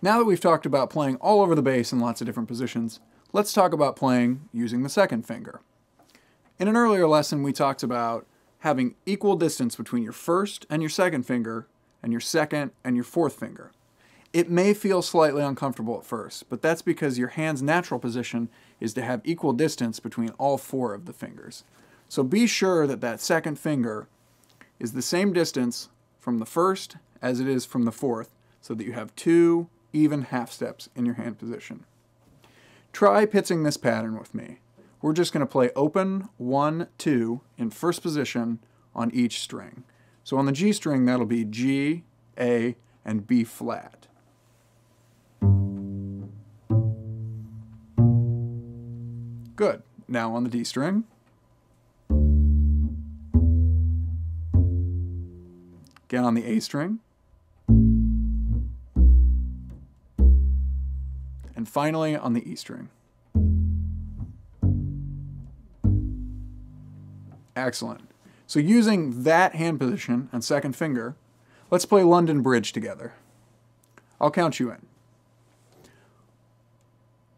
Now that we've talked about playing all over the bass in lots of different positions, let's talk about playing using the second finger. In an earlier lesson, we talked about having equal distance between your first and your second finger, and your second and your fourth finger. It may feel slightly uncomfortable at first, but that's because your hand's natural position is to have equal distance between all four of the fingers. So be sure that that second finger is the same distance from the first as it is from the fourth, so that you have two even half steps in your hand position. Try pitching this pattern with me. We're just going to play open 1, 2 in first position on each string. So on the G string, that'll be G, A, and B flat. Good. Now on the D string. Again on the A string. And finally on the E string. Excellent. So using that hand position and second finger, let's play London Bridge together. I'll count you in.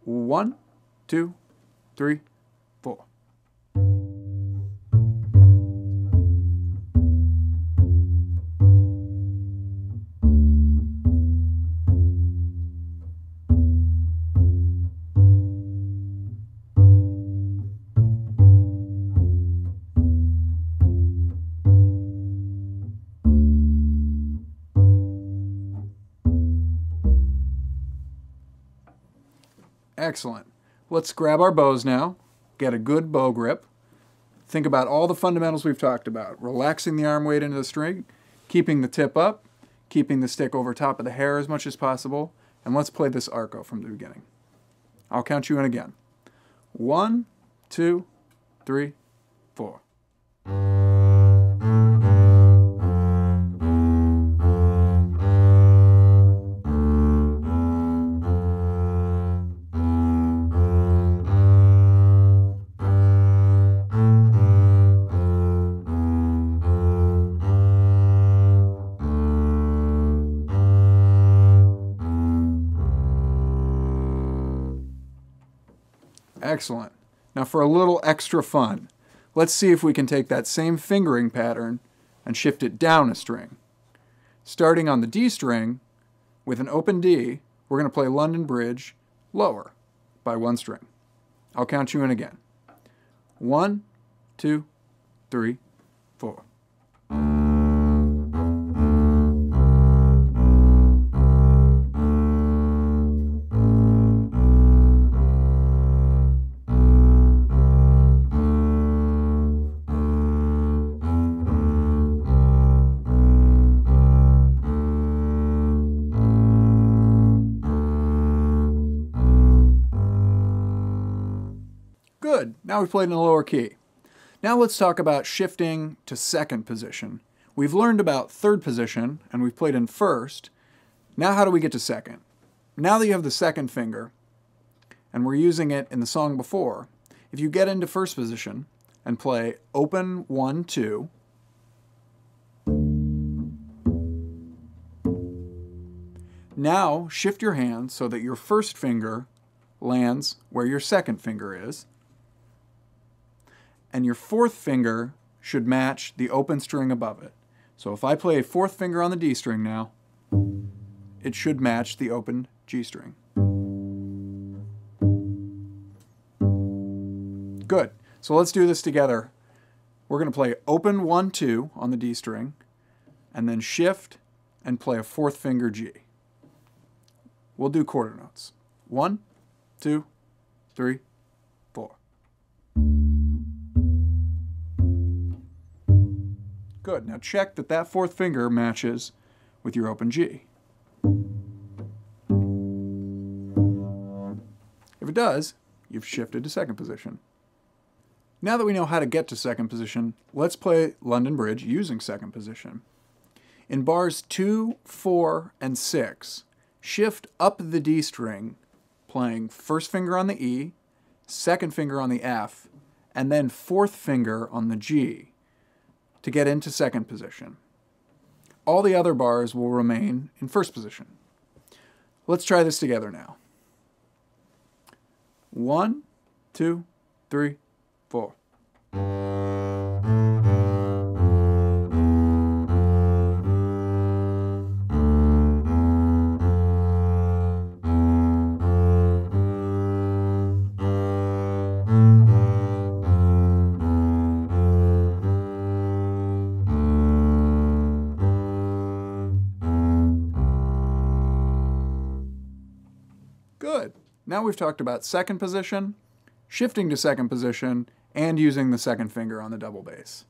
1, 2, 3, 4. Excellent. Let's grab our bows now, get a good bow grip, think about all the fundamentals we've talked about, relaxing the arm weight into the string, keeping the tip up, keeping the stick over top of the hair as much as possible, and let's play this Arco from the beginning. I'll count you in again. 1, 2, 3, 4. Excellent. Now for a little extra fun, let's see if we can take that same fingering pattern and shift it down a string. Starting on the D string, with an open D, we're going to play London Bridge lower by 1 string. I'll count you in again. 1, 2, 3, 4. Good. Now we've played in a lower key. Now let's talk about shifting to second position. We've learned about third position, and we've played in first. Now how do we get to second? Now that you have the second finger, and we're using it in the song before, if you get into first position and play open 1, 2, now shift your hand so that your first finger lands where your second finger is, and your fourth finger should match the open string above it. So if I play a fourth finger on the D string now, it should match the open G string. Good. So let's do this together. We're going to play open 1, 2 on the D string, and then shift and play a fourth finger G. We'll do quarter notes. 1, 2, 3, 4. Good. Now check that that fourth finger matches with your open G. If it does, you've shifted to second position. Now that we know how to get to second position, let's play London Bridge using second position. In bars 2, 4, and 6, shift up the D string, playing first finger on the E, second finger on the F, and then fourth finger on the G to get into second position. All the other bars will remain in first position. Let's try this together now. 1, 2, 3, 4. Good. Now we've talked about second position, shifting to second position, and using the second finger on the double bass.